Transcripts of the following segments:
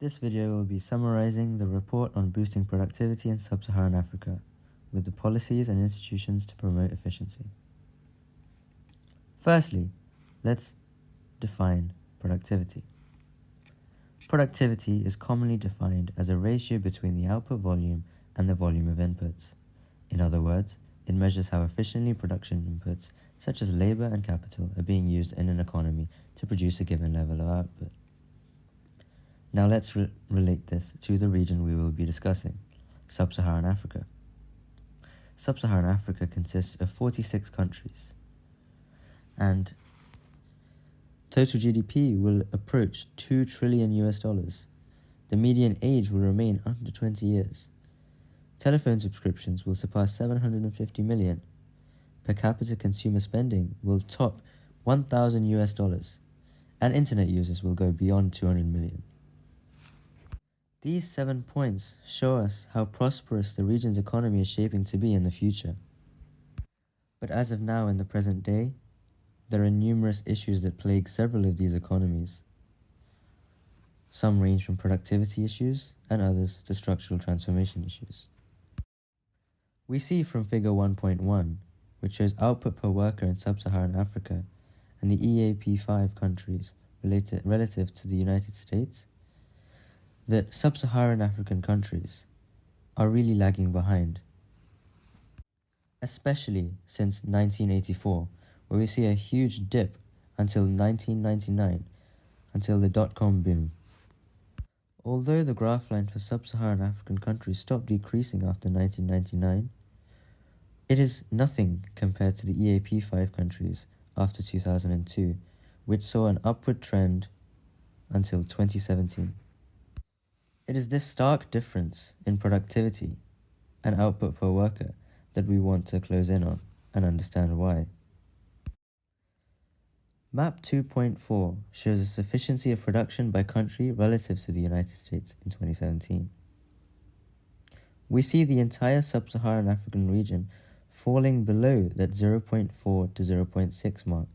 This video will be summarizing the report on boosting productivity in sub-Saharan Africa, with the policies and institutions to promote efficiency. Firstly, let's define productivity. Productivity is commonly defined as a ratio between the output volume and the volume of inputs. In other words, it measures how efficiently production inputs, such as labor and capital, are being used in an economy to produce a given level of output. Now let's relate this to the region we will be discussing, Sub-Saharan Africa. Sub-Saharan Africa consists of 46 countries, and total GDP will approach $2 trillion. The median age will remain under 20 years. Telephone subscriptions will surpass 750 million. Per capita consumer spending will top $1,000, and internet users will go beyond 200 million. These 7 points show us how prosperous the region's economy is shaping to be in the future. But as of now, in the present day, there are numerous issues that plague several of these economies. Some range from productivity issues and others to structural transformation issues. We see from figure 1.1, which shows output per worker in sub-Saharan Africa and the EAP5 countries relative to the United States, that sub-Saharan African countries are really lagging behind, especially since 1984, where we see a huge dip until 1999, until the dot-com boom. Although the graph line for sub-Saharan African countries stopped decreasing after 1999, it is nothing compared to the EAP5 countries after 2002, which saw an upward trend until 2017. It is this stark difference in productivity and output per worker that we want to close in on and understand why. Map 2.4 shows the sufficiency of production by country relative to the United States in 2017. We see the entire sub-Saharan African region falling below that 0.4 to 0.6 mark,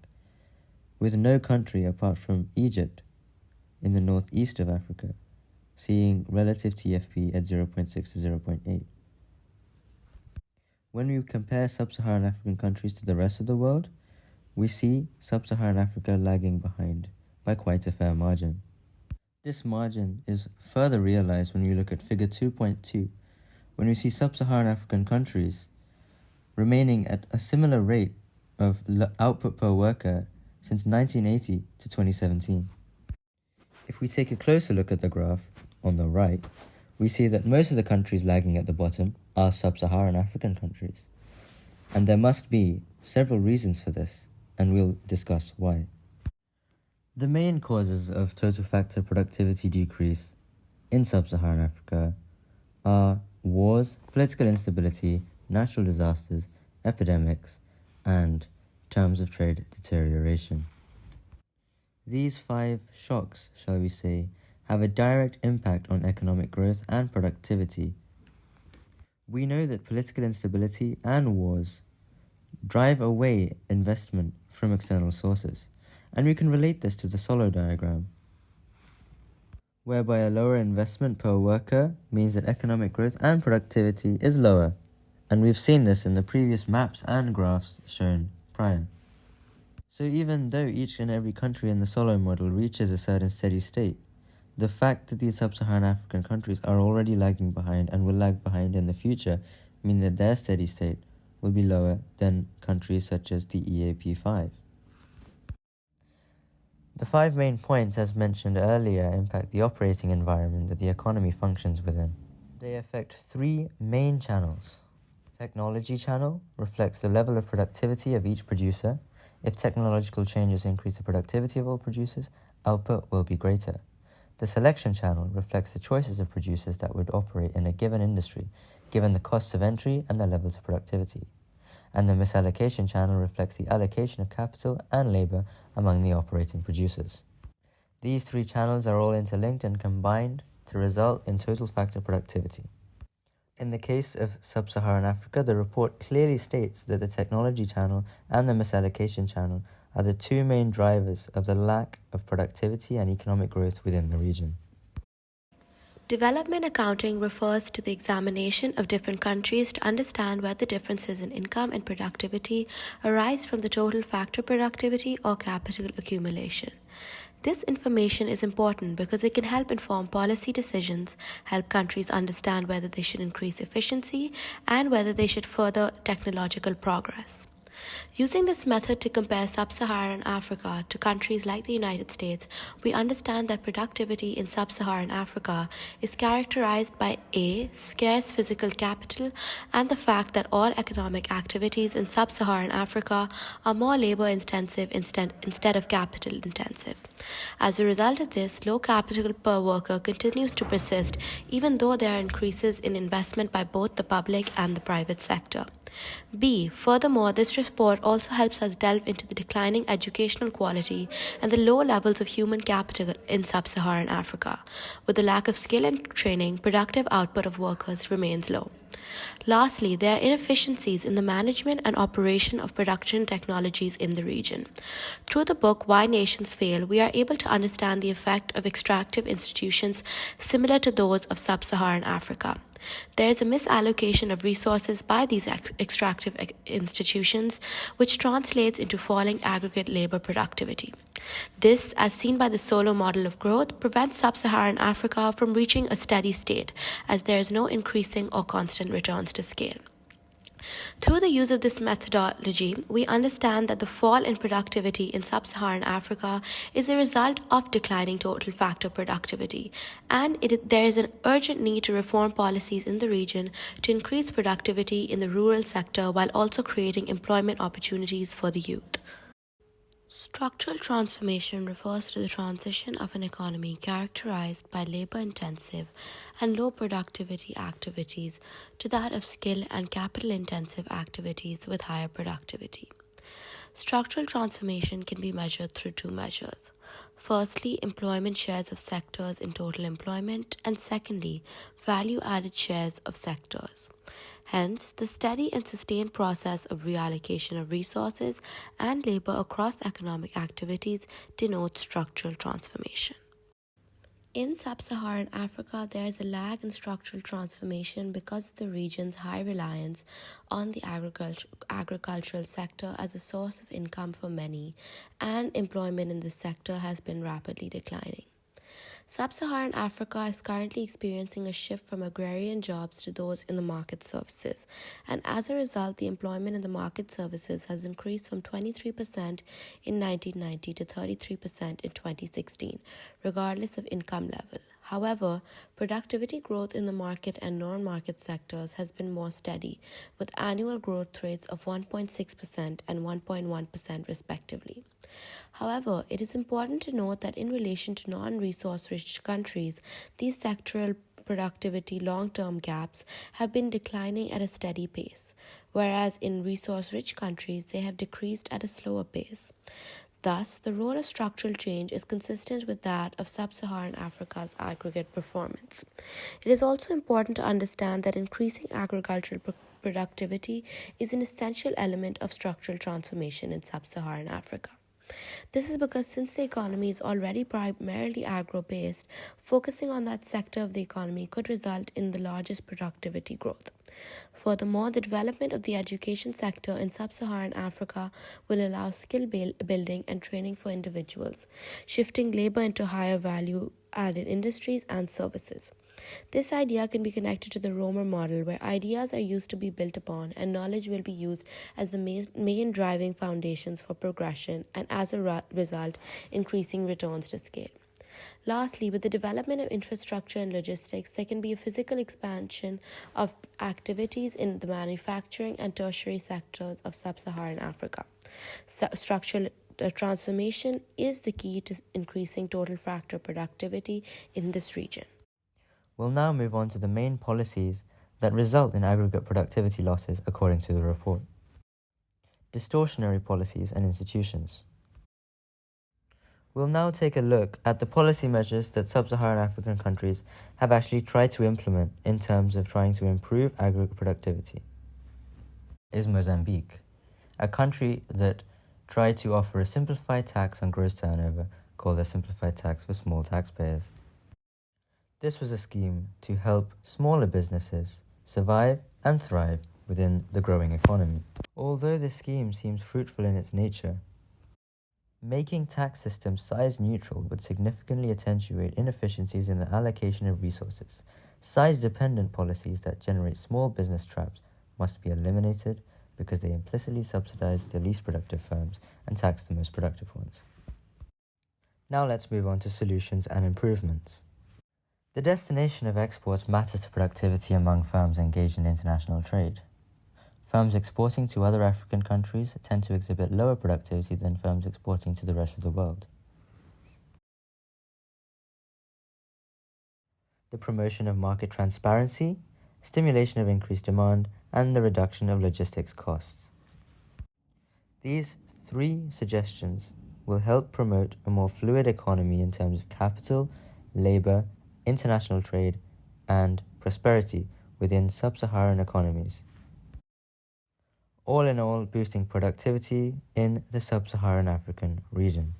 with no country apart from Egypt in the northeast of Africa seeing relative TFP at 0.6 to 0.8. When we compare sub-Saharan African countries to the rest of the world, we see sub-Saharan Africa lagging behind by quite a fair margin. This margin is further realized when we look at figure 2.2, when we see sub-Saharan African countries remaining at a similar rate of output per worker since 1980 to 2017. If we take a closer look at the graph on the right, we see that most of the countries lagging at the bottom are sub-Saharan African countries. And there must be several reasons for this, and we'll discuss why. The main causes of total factor productivity decrease in sub-Saharan Africa are wars, political instability, natural disasters, epidemics, and terms of trade deterioration. These 5 shocks, shall we say, have a direct impact on economic growth and productivity. We know that political instability and wars drive away investment from external sources, and we can relate this to the Solo diagram, whereby a lower investment per worker means that economic growth and productivity is lower, and we've seen this in the previous maps and graphs shown prior. So even though each and every country in the Solo model reaches a certain steady state, the fact that these sub-Saharan African countries are already lagging behind and will lag behind in the future mean that their steady state will be lower than countries such as the EAP5. The 5 main points, as mentioned earlier, impact the operating environment that the economy functions within. They affect 3 main channels. Technology channel reflects the level of productivity of each producer. If technological changes increase the productivity of all producers, output will be greater. The selection channel reflects the choices of producers that would operate in a given industry, given the costs of entry and their levels of productivity. And the misallocation channel reflects the allocation of capital and labor among the operating producers. These 3 channels are all interlinked and combined to result in total factor productivity. In the case of sub-Saharan Africa, the report clearly states that the technology channel and the misallocation channel are the 2 main drivers of the lack of productivity and economic growth within the region. Development accounting refers to the examination of different countries to understand whether differences in income and productivity arise from the total factor productivity or capital accumulation. This information is important because it can help inform policy decisions, help countries understand whether they should increase efficiency, and whether they should further technological progress. Using this method to compare sub-Saharan Africa to countries like the United States, we understand that productivity in sub-Saharan Africa is characterized by A. Scarce physical capital and the fact that all economic activities in sub-Saharan Africa are more labor-intensive instead of capital-intensive. As a result of this, low capital per worker continues to persist even though there are increases in investment by both the public and the private sector. B. Furthermore, this report also helps us delve into the declining educational quality and the low levels of human capital in sub-Saharan Africa. With the lack of skill and training, productive output of workers remains low. Lastly, there are inefficiencies in the management and operation of production technologies in the region. Through the book Why Nations Fail, we are able to understand the effect of extractive institutions similar to those of sub-Saharan Africa. There is a misallocation of resources by these extractive institutions, which translates into falling aggregate labor productivity. This, as seen by the solo model of growth, prevents sub-Saharan Africa from reaching a steady state, as there is no increasing or constant returns to scale. Through the use of this methodology, we understand that the fall in productivity in sub-Saharan Africa is a result of declining total factor productivity, and there is an urgent need to reform policies in the region to increase productivity in the rural sector while also creating employment opportunities for the youth. Structural transformation refers to the transition of an economy characterized by labor-intensive and low-productivity activities to that of skill and capital-intensive activities with higher productivity. Structural transformation can be measured through two measures. Firstly, employment shares of sectors in total employment, and secondly, value-added shares of sectors. Hence, the steady and sustained process of reallocation of resources and labor across economic activities denotes structural transformation. In sub-Saharan Africa, there is a lag in structural transformation because of the region's high reliance on the agricultural sector as a source of income for many, and employment in this sector has been rapidly declining. Sub-Saharan Africa is currently experiencing a shift from agrarian jobs to those in the market services, and as a result, the employment in the market services has increased from 23% in 1990 to 33% in 2016, regardless of income level. However, productivity growth in the market and non-market sectors has been more steady, with annual growth rates of 1.6% and 1.1% respectively. However, it is important to note that in relation to non-resource-rich countries, these sectoral productivity long-term gaps have been declining at a steady pace, whereas in resource-rich countries, they have decreased at a slower pace. Thus, the role of structural change is consistent with that of sub-Saharan Africa's aggregate performance. It is also important to understand that increasing agricultural productivity is an essential element of structural transformation in sub-Saharan Africa. This is because since the economy is already primarily agro-based, focusing on that sector of the economy could result in the largest productivity growth. Furthermore, the development of the education sector in sub-Saharan Africa will allow skill building and training for individuals, shifting labor into higher value-added industries and services. This idea can be connected to the Romer model, where ideas are used to be built upon and knowledge will be used as the main driving foundations for progression and as a result, increasing returns to scale. Lastly, with the development of infrastructure and logistics, there can be a physical expansion of activities in the manufacturing and tertiary sectors of sub-Saharan Africa. Structural transformation is the key to increasing total factor productivity in this region. We'll now move on to the main policies that result in aggregate productivity losses according to the report. Distortionary policies and institutions. We'll now take a look at the policy measures that sub-Saharan African countries have actually tried to implement in terms of trying to improve aggregate productivity. Is Mozambique, a country that tried to offer a simplified tax on gross turnover called a simplified tax for small taxpayers. This was a scheme to help smaller businesses survive and thrive within the growing economy. Although this scheme seems fruitful in its nature, making tax systems size neutral would significantly accentuate inefficiencies in the allocation of resources. Size-dependent policies that generate small business traps must be eliminated because they implicitly subsidize the least productive firms and tax the most productive ones. Now let's move on to solutions and improvements. The destination of exports matters to productivity among firms engaged in international trade. Firms exporting to other African countries tend to exhibit lower productivity than firms exporting to the rest of the world. The promotion of market transparency, stimulation of increased demand, and the reduction of logistics costs. These three suggestions will help promote a more fluid economy in terms of capital, labor, international trade, and prosperity within sub-Saharan economies. All in all, boosting productivity in the sub-Saharan African region.